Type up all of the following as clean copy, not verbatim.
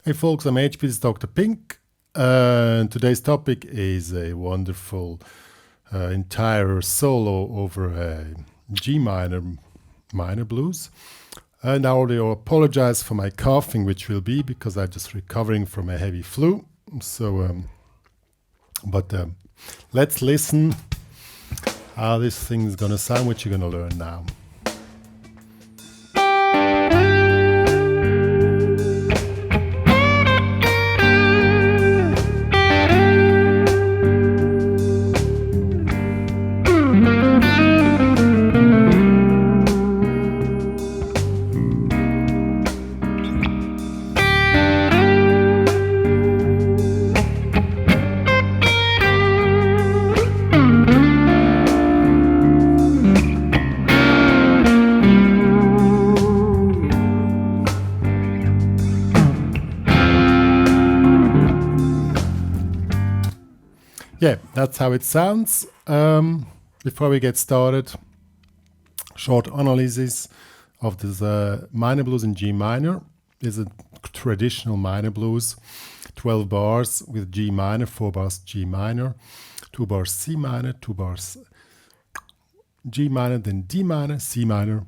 Hey folks, I'm HP, this is Dr. Pink. Today's topic is a wonderful entire solo over a G minor blues. And I already apologize for my coughing, which will be because I'm just recovering from a heavy flu. So, let's listen how this thing is gonna sound, which you're gonna learn now. Yeah, that's how it sounds. Before we get started, short analysis of this minor blues in G minor. Is a traditional minor blues, 12 bars with G minor, 4 bars G minor, 2 bars C minor, 2 bars G minor, then D minor, C minor,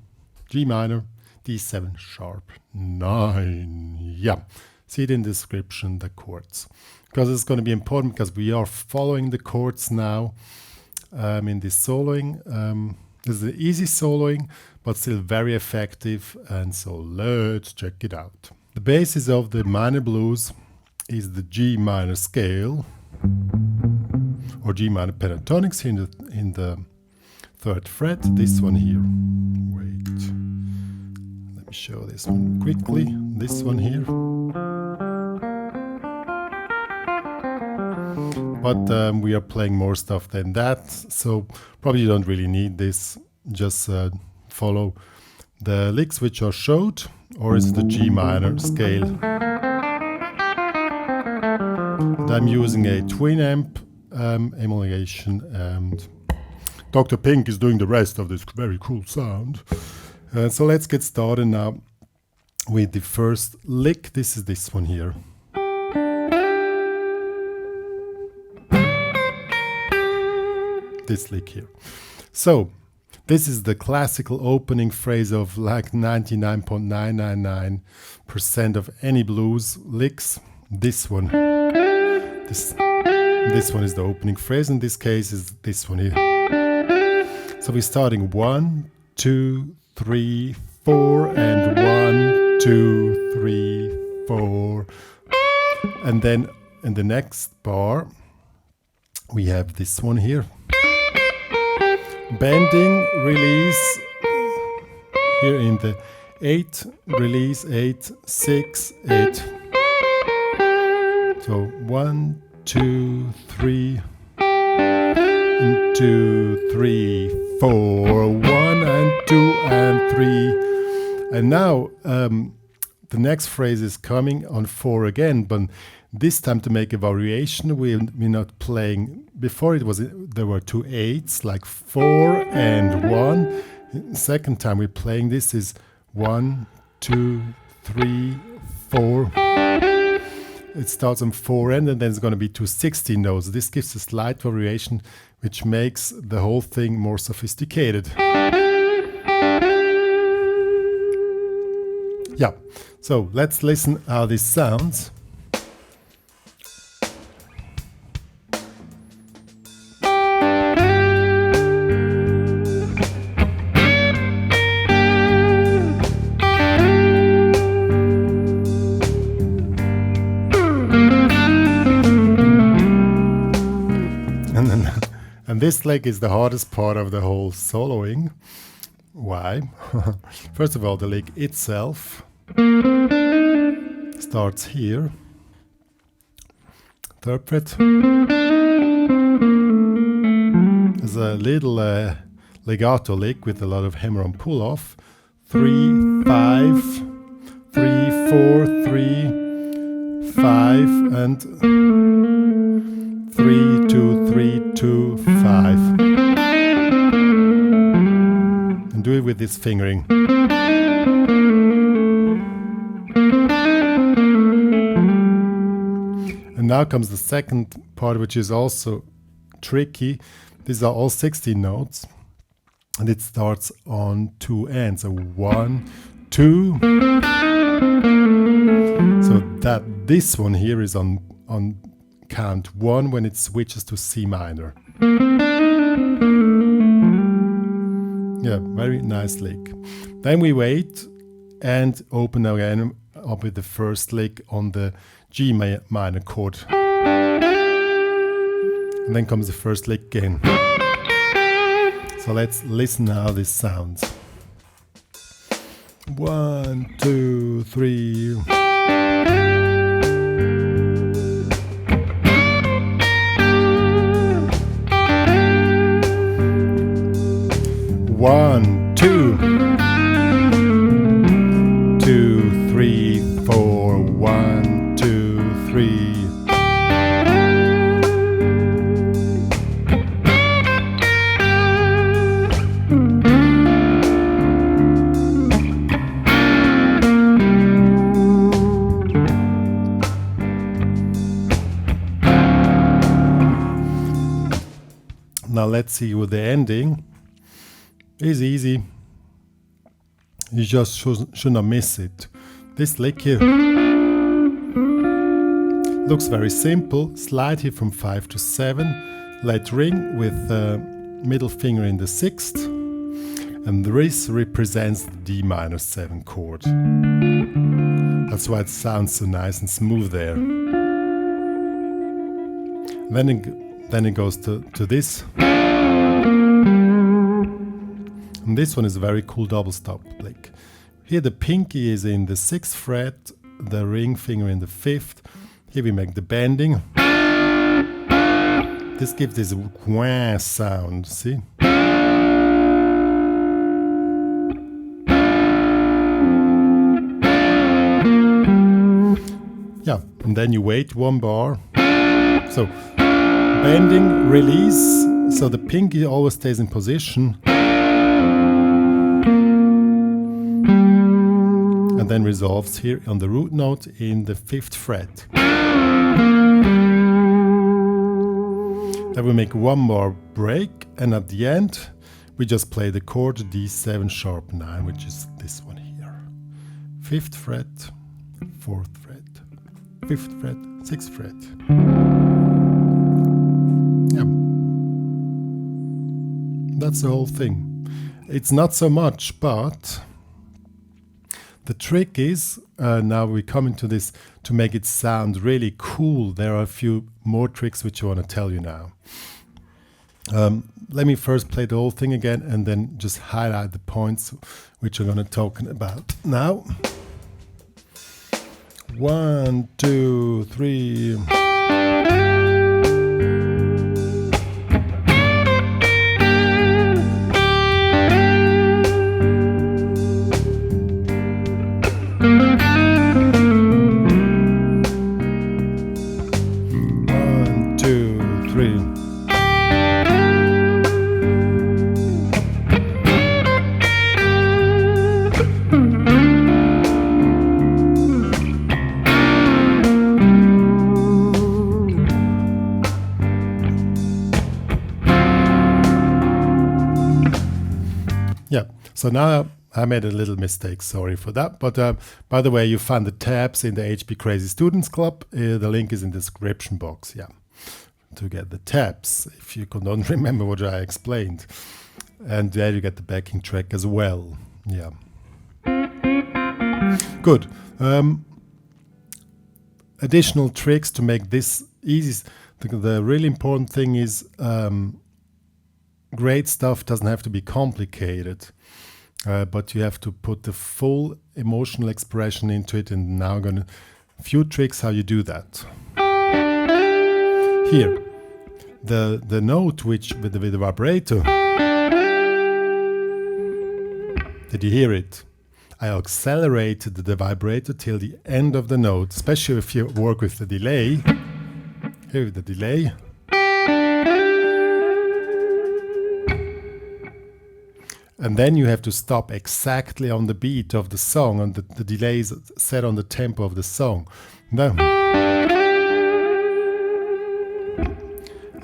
G minor, D7 sharp 9. Yeah, see it in the description, the chords. Because it's going to be important because we are following the chords now in this soloing. This is an easy soloing, but still very effective. And so let's check it out. The basis of the minor blues is the G minor scale, or G minor pentatonics here in the 3rd fret. This one here. Wait. Let me show this one quickly. This one here. But we are playing more stuff than that, so probably you don't really need this. Just follow the licks which are showed, or is the G minor scale. And I'm using a twin amp emulation, and Dr. Pink is doing the rest of this very cool sound. So let's get started now with the first lick. This is this one here. This lick here. So this is the classical opening phrase of like 99.999% of any blues licks. This one. This one is the opening phrase. In this case is this one here. So we're starting 1, 2, 3, 4, and 1, 2, 3, 4. And then in the next bar we have this one here. Bending, release, here in the 8, release 8, 6, 8. So 1, 2, 3, 2, 3, 4, 1 and 2 and 3. And now the next phrase is coming on 4 again, but this time to make a variation, we're not playing. Before there were 2 8s, like 4 and 1. Second time we're playing this is 1, 2, 3, 4. It starts on 4 and then it's going to be 2 16 notes. This gives a slight variation, which makes the whole thing more sophisticated. Yeah, so let's listen how this sounds. And this lick is the hardest part of the whole soloing. Why? First of all, the lick itself starts here, 3rd fret. There's a little legato lick with a lot of hammer-on pull-off. 3, 5, 3, 4, 3, 5, and 3, 2, 3, 2, 5. And do it with this fingering. And now comes the second part, which is also tricky. These are all 16 notes, and it starts on 2 ends. So 1, 2. So that this one here is on count 1 when it switches to C minor. Yeah, very nice lick. Then we wait and open again up with the first lick on the G minor chord. And then comes the first lick again. So let's listen how this sounds. 1, 2, 3. One, two, 2, 3, 4. 1, 2, 3. Now let's see with the ending. It's easy. You just should not miss it. This lick here looks very simple. Slide here from 5 to 7. Let ring with the middle finger in the 6th. And this represents the D minor 7 chord. That's why it sounds so nice and smooth there. Then it goes to this. And this one is a very cool double stop lick. Here the pinky is in the 6th fret, the ring finger in the 5th. Here we make the bending. This gives this wah sound, see? Yeah, and then you wait 1 bar. So, bending, release, so the pinky always stays in position. And then resolves here on the root note in the 5th fret. Then we make 1 more break, and at the end we just play the chord D7 sharp 9, which is this one here. 5th fret, 4th fret, 5th fret, 6th fret. Yeah. That's the whole thing. It's not so much, but the trick is, now we come into this, to make it sound really cool. There are a few more tricks which I want to tell you now. Let me first play the whole thing again and then just highlight the points which I'm going to talk about now. 1, 2, 3. Yeah, so now I made a little mistake, sorry for that. But by the way, you find the tabs in the HPCrazy Students Club. The link is in the description box, yeah, to get the tabs, if you don't remember what I explained. And there you get the backing track as well, yeah. Good. Additional tricks to make this easy. The really important thing is great stuff doesn't have to be complicated, but you have to put the full emotional expression into it. And now I'm going to few tricks how you do that. Here, the note which with the vibrato. Did you hear it? I accelerated the vibrato till the end of the note, especially if you work with the delay. Here with the delay. And then you have to stop exactly on the beat of the song, and the delay is set on the tempo of the song. Now,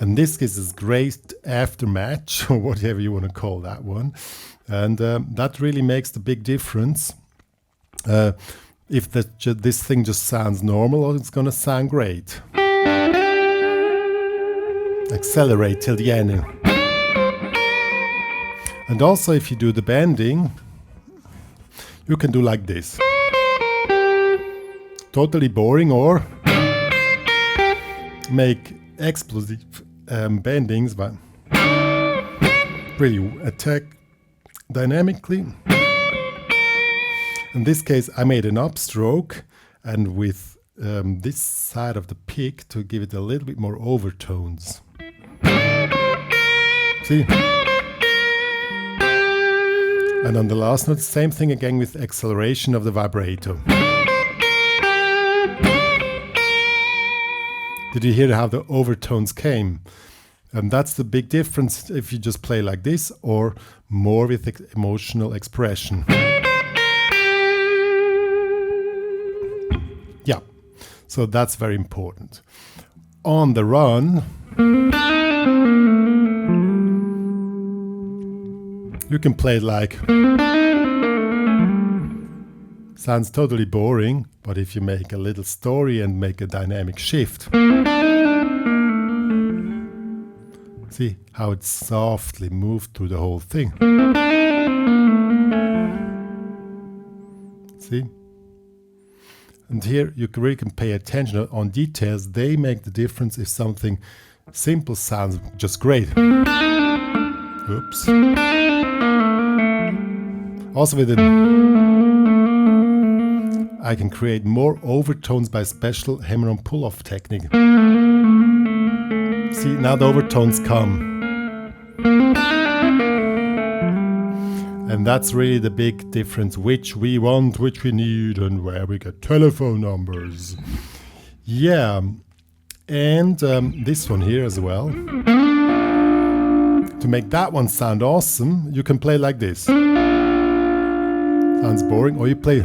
And this gives us great aftermatch, or whatever you want to call that one. And that really makes the big difference. If this thing just sounds normal, it's going to sound great. Accelerate till the end. And also, if you do the bending, you can do like this. Totally boring, or make explosive bendings, but really attack dynamically. In this case, I made an upstroke, and with this side of the pick to give it a little bit more overtones. See? And on the last note, same thing again with acceleration of the vibrato. Did you hear how the overtones came? And that's the big difference if you just play like this or more with emotional expression. Yeah, so that's very important. On the run, you can play it like, sounds totally boring, but if you make a little story and make a dynamic shift, see how it softly moved through the whole thing. See? And here you really can pay attention on details. They make the difference if something simple sounds just great. Oops. Also with it, I can create more overtones by special hammer-on pull-off technique. See, now the overtones come. And that's really the big difference, which we want, which we need, and where we get telephone numbers. Yeah, and this one here as well. To make that one sound awesome, you can play like this. Sounds boring, or you play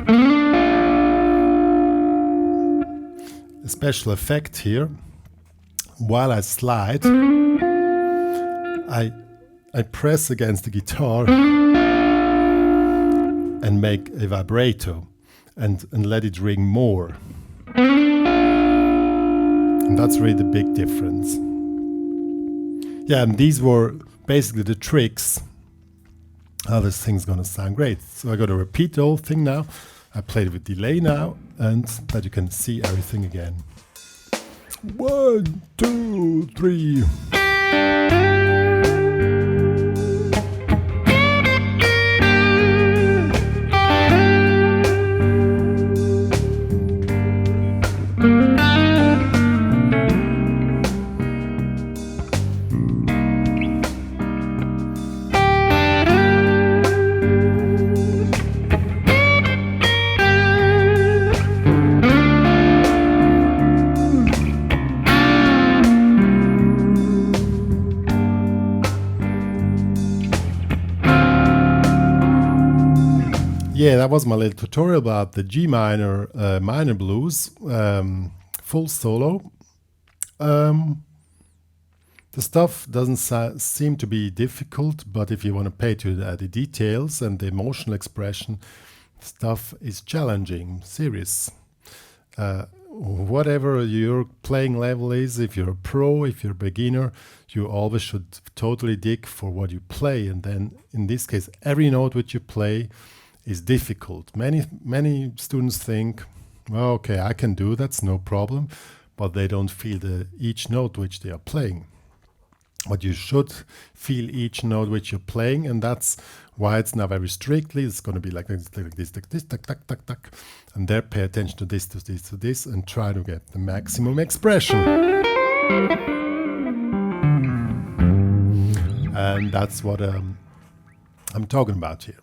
a special effect here. While I slide, I press against the guitar and make a vibrato and let it ring more. And that's really the big difference. Yeah, and these were basically the tricks how this thing's gonna sound great. So I gotta repeat the whole thing now. I played it with delay now, and that you can see everything again. 1, 2, 3. Yeah, that was my little tutorial about the G minor minor blues, full solo. The stuff doesn't seem to be difficult, but if you want to pay to the details and the emotional expression, stuff is challenging, serious. Whatever your playing level is, if you're a pro, if you're a beginner, you always should totally dig for what you play. And then in this case, every note which you play is difficult. Many students think, well, okay, I can do that's no problem, but they don't feel each note which they are playing. But you should feel each note which you're playing, and that's why it's now very strictly. It's going to be like this, tuck, tuck, tuck, tuck, and there pay attention to this, to this, to this, and try to get the maximum expression. And that's what I'm talking about here.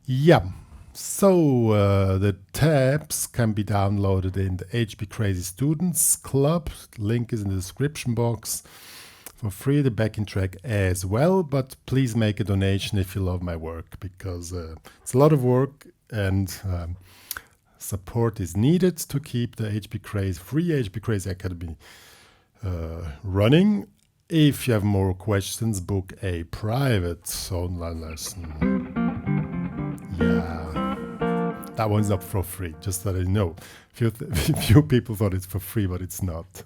Yeah, so the tabs can be downloaded in the HPCrazy Students Club. Link is in the description box. For free, the backing track as well, but please make a donation if you love my work, because it's a lot of work and support is needed to keep the free HPCrazy Academy running. If you have more questions, book a private online lesson. Yeah, that one's not for free, just that I know. Few people thought it's for free, but it's not.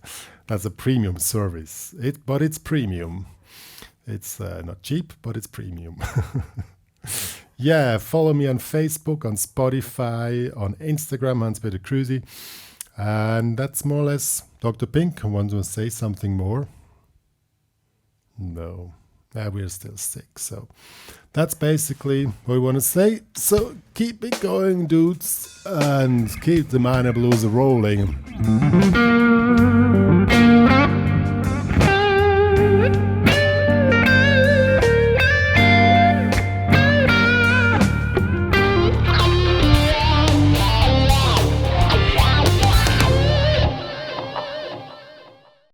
That's a premium service. But it's premium. It's not cheap, but it's premium. Yeah, follow me on Facebook, on Spotify, on Instagram, HPCrazy. And that's more or less Dr. Pink. Want to say something more? No. We're still sick. So that's basically what we want to say. So keep it going, dudes, and keep the minor blues rolling.